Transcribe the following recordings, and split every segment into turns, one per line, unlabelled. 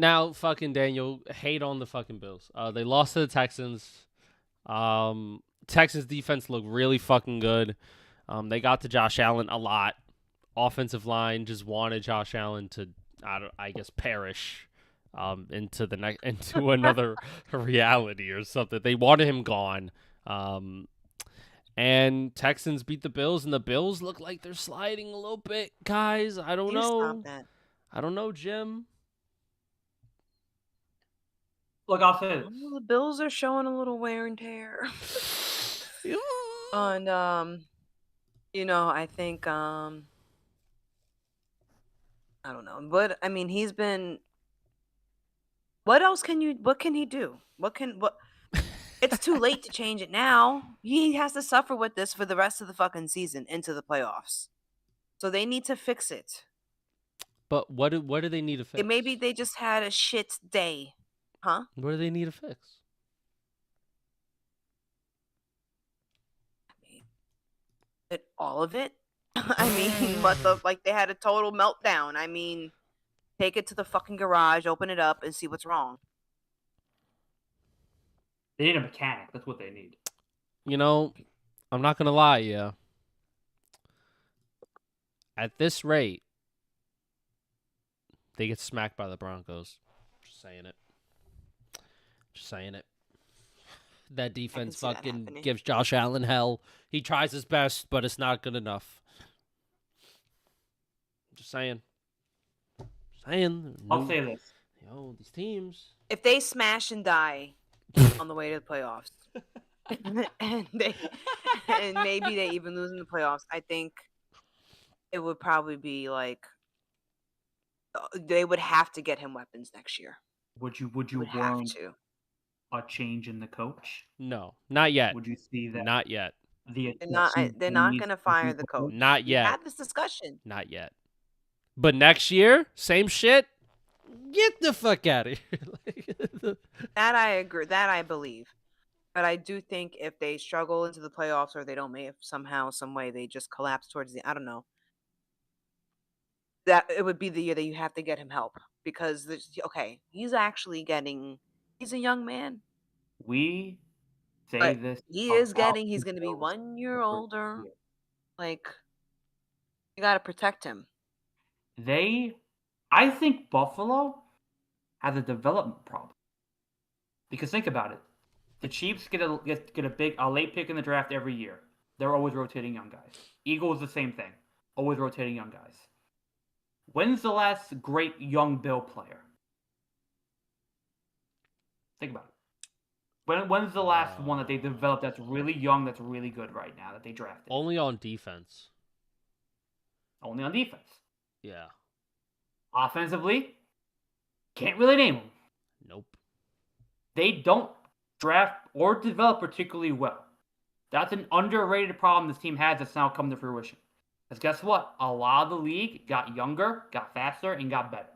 Now, fucking Daniel, hate on the fucking Bills. They lost to the Texans. Texans defense looked really fucking good. They got to Josh Allen a lot. Offensive line just wanted Josh Allen to, I guess, perish into the next into another reality or something. They wanted him gone. And Texans beat the Bills, and the Bills look like they're sliding a little bit, guys. I don't
You stop
know.
that.
I don't know, Jim.
Look, I'll say this.
Well, the Bills are showing a little wear and tear. And I think I don't know. But I mean, he's been what can he do? What It's too late to change it now. He has to suffer with this for the rest of the fucking season into the playoffs. So they need to fix it.
But what do they need to fix?
Maybe they just had a shit day. Huh?
What do they need to fix?
All of it? I mean, they had a total meltdown. I mean, take it to the fucking garage, open it up, and see what's wrong.
They need a mechanic. That's what they need.
You know, I'm not gonna lie, yeah. At this rate, they get smacked by the Broncos. Just saying it. Just saying it. That defense fucking gives Josh Allen hell. He tries his best, but it's not good enough. Just saying.
I'll say this.
These teams.
If they smash and die on the way to the playoffs, and maybe they even lose in the playoffs, I think it would probably be like they would have to get him weapons next year.
Would you want a change in the coach?
No, not yet.
Would you see that?
Not yet.
They're not going to fire the coach.
Not yet.
We had this discussion.
Not yet. But next year, same shit. Get the fuck out of here.
That I agree. That I believe. But I do think if they struggle into the playoffs or they don't make it somehow, some way, they just collapse towards I don't know. That it would be the year that you have to get him help because he's actually he's a young man.
We say this.
He's going to be 1 year older. Like, you got to protect him.
I think Buffalo has a development problem. Because think about it. The Chiefs get a late pick in the draft every year. They're always rotating young guys. Eagles, the same thing. Always rotating young guys. When's the last great young Bill player? Think about it. When's the last one that they developed that's really young, that's really good right now, that they drafted?
Only on defense.
Only on defense.
Yeah.
Offensively, can't really name them.
Nope.
They don't draft or develop particularly well. That's an underrated problem this team has that's now come to fruition. Because guess what? A lot of the league got younger, got faster, and got better.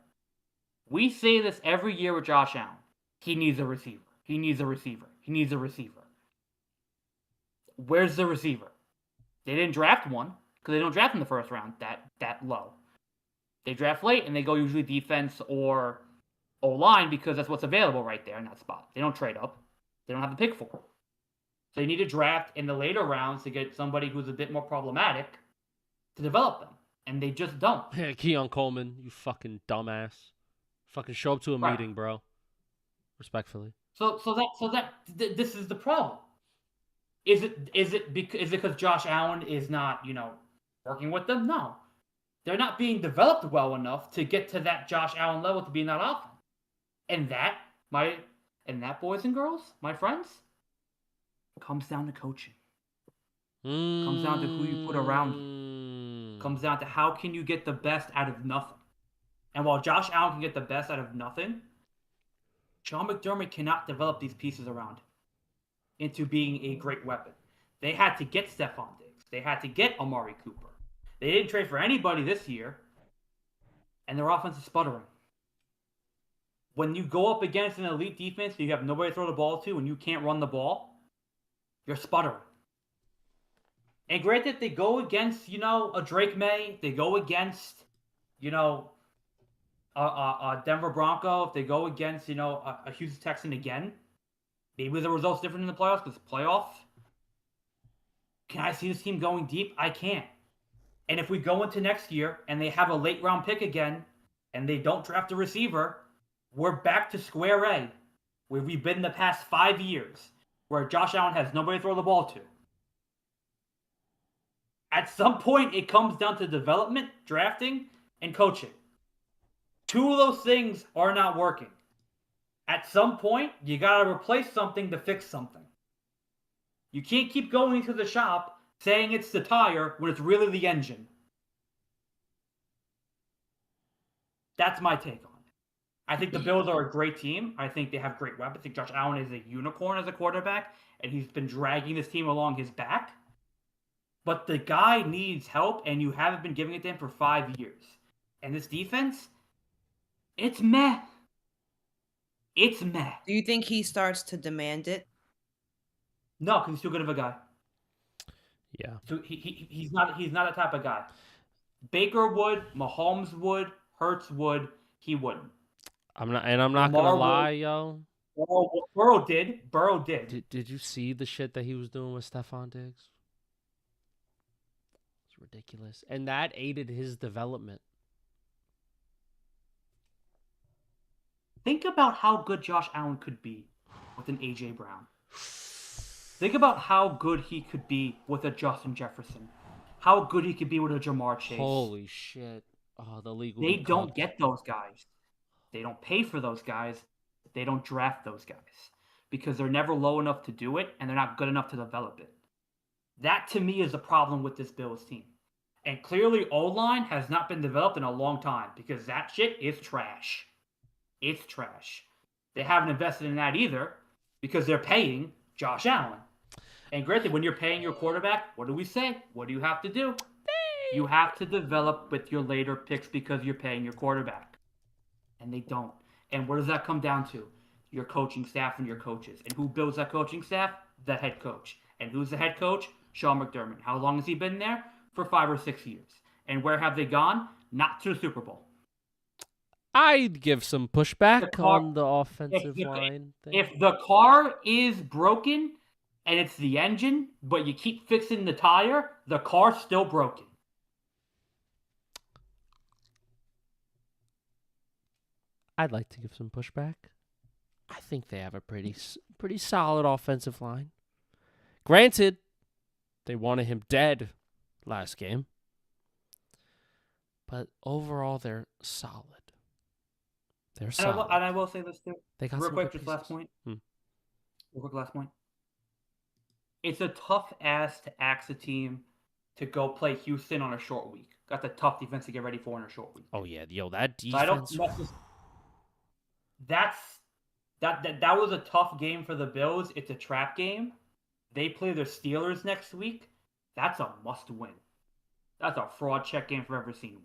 We say this every year with Josh Allen. He needs a receiver. He needs a receiver. He needs a receiver. Where's the receiver? They didn't draft one because they don't draft in the first round that low. They draft late and they go usually defense or O-line because that's what's available right there in that spot. They don't trade up. They don't have the pick for it. So they need to draft in the later rounds to get somebody who's a bit more problematic to develop them. And they just don't.
Yeah, Keon Coleman, you fucking dumbass. Fucking show up to a meeting, bro. Respectfully.
So this is the problem. Is it because Josh Allen is not, working with them? No. They're not being developed well enough to get to that Josh Allen level to be in that offense. And that, boys and girls, my friends, comes down to coaching. Comes down to who you put around you. Comes down to how can you get the best out of nothing. And while Josh Allen can get the best out of nothing, Sean McDermott cannot develop these pieces around him into being a great weapon. They had to get Stephon Diggs. They had to get Amari Cooper. They didn't trade for anybody this year, and their offense is sputtering. When you go up against an elite defense, you have nobody to throw the ball to, and you can't run the ball, you're sputtering. And granted, they go against, a Drake May. They go against, Denver Bronco, if they go against, a Houston Texan again, maybe the result's different in the playoffs because playoffs. Can I see this team going deep? I can't. And if we go into next year and they have a late round pick again and they don't draft a receiver, we're back to square A, where we've been the past 5 years, where Josh Allen has nobody to throw the ball to. At some point, it comes down to development, drafting, and coaching. 2 of those things are not working. At some point, you got to replace something to fix something. You can't keep going to the shop saying it's the tire when it's really the engine. That's my take on it. I think the Bills are a great team. I think they have great weapons. I think Josh Allen is a unicorn as a quarterback, and he's been dragging this team along his back. But the guy needs help, and you haven't been giving it to him for 5 years. And this defense, it's meh. It's meh.
Do you think he starts to demand it?
No, because he's too good of a guy.
Yeah.
So he's not that type of guy. Baker would, Mahomes would, Hurts would, he wouldn't.
I'm not gonna lie, yo.
Burrow did.
Did you see the shit that he was doing with Stephon Diggs? It's ridiculous, and that aided his development.
Think about how good Josh Allen could be with an A.J. Brown. Think about how good he could be with a Justin Jefferson. How good he could be with a Jamar Chase.
Holy shit. Oh, the league.
They don't get those guys. They don't pay for those guys. They don't draft those guys. Because they're never low enough to do it, and they're not good enough to develop it. That, to me, is a problem with this Bills team. And clearly, O-line has not been developed in a long time, because that shit is trash. It's trash. They haven't invested in that either, because they're paying Josh Allen. And granted, when you're paying your quarterback, what do we say? What do you have to do? You have to develop with your later picks because you're paying your quarterback. And they don't. And what does that come down to? Your coaching staff and your coaches. And who builds that coaching staff? The head coach. And who's the head coach? Sean McDermott. How long has he been there? For 5 or 6 years. And where have they gone? Not to the Super Bowl.
I'd give some pushback on the offensive line thing.
If the car is broken and it's the engine, but you keep fixing the tire, the car's still broken.
I'd like to give some pushback. I think they have a pretty solid offensive line. Granted, they wanted him dead last game. But overall, they're solid. They're solid.
And I will say this too.
They got
real
some
quick,
good
just last
pieces.
point. Real quick, last point. It's a tough ask to ask a team to go play Houston on a short week. Got the tough defense to get ready for in a short week.
Oh yeah, yo, that defense.
So I don't. That was a tough game for the Bills. It's a trap game. They play the Steelers next week. That's a must-win. That's a fraud check game if I've ever seen one.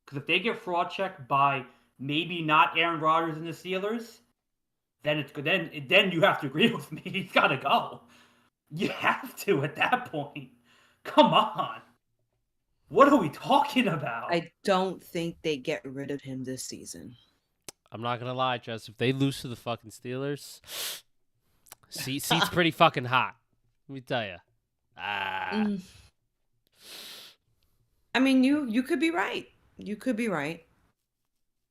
Because if they get fraud checked by maybe not Aaron Rodgers and the Steelers, then it's good. Then you have to agree with me. He's got to go. You have to at that point. Come on. What are we talking about?
I don't think they get rid of him this season.
I'm not gonna lie, Jess. If they lose to the fucking Steelers, seat's pretty fucking hot. Let me tell you.
I mean, you could be right. You could be right.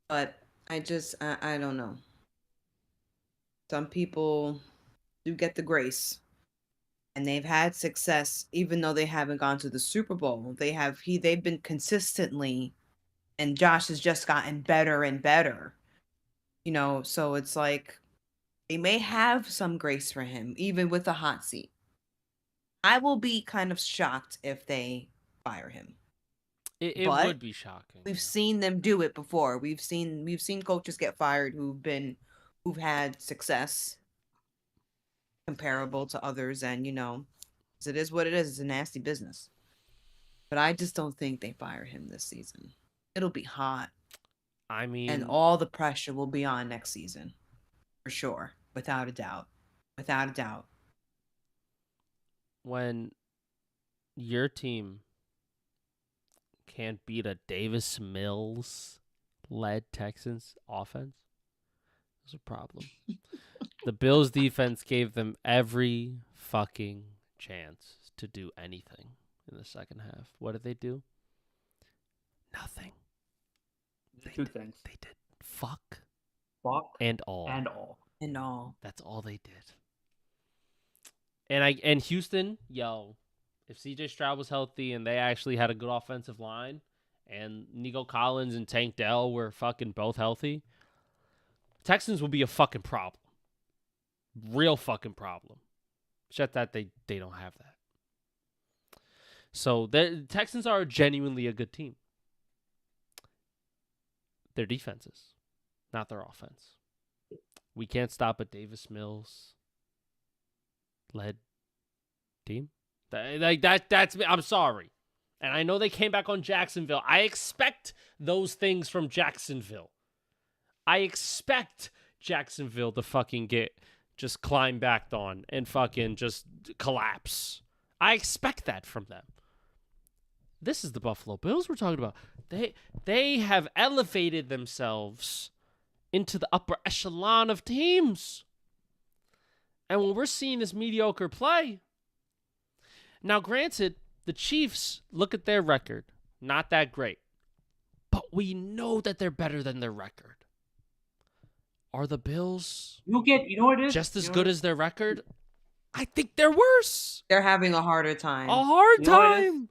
But I don't know. Some people do get the grace. And they've had success even though they haven't gone to the Super Bowl. They've been consistently, and Josh has just gotten better and better. So it's like they may have some grace for him, even with the hot seat. I will be kind of shocked if they fire him.
It would be shocking.
We've seen them do it before. We've seen coaches get fired who've had success comparable to others, and it is what it is. It's a nasty business. But I just don't think they fire him this season. It'll be hot.
I mean,
and all the pressure will be on next season, for sure, without a doubt.
When your team can't beat a Davis Mills led Texans offense was a problem. The Bills defense gave them every fucking chance to do anything in the second half. What did they do? Nothing.
Two things.
They did fuck
Fuck
and all.
and all.
And all.
That's all they did. And Houston, if CJ Stroud was healthy and they actually had a good offensive line and Nico Collins and Tank Dell were fucking both healthy, Texans will be a fucking problem. Real fucking problem. Except that they don't have that. So the Texans are genuinely a good team. Their defenses, not their offense. We can't stop a Davis Mills led team. That's me. I'm sorry. And I know they came back on Jacksonville. I expect those things from Jacksonville. I expect Jacksonville to fucking just climb back on and fucking just collapse. I expect that from them. This is the Buffalo Bills we're talking about. They have elevated themselves into the upper echelon of teams. And when we're seeing this mediocre play, now granted, the Chiefs, look at their record. Not that great. But we know that they're better than their record. Are the Bills
You know what it is?
just as good as their record? I think they're worse.
They're having a harder time.
A hard
You know what it is?
time.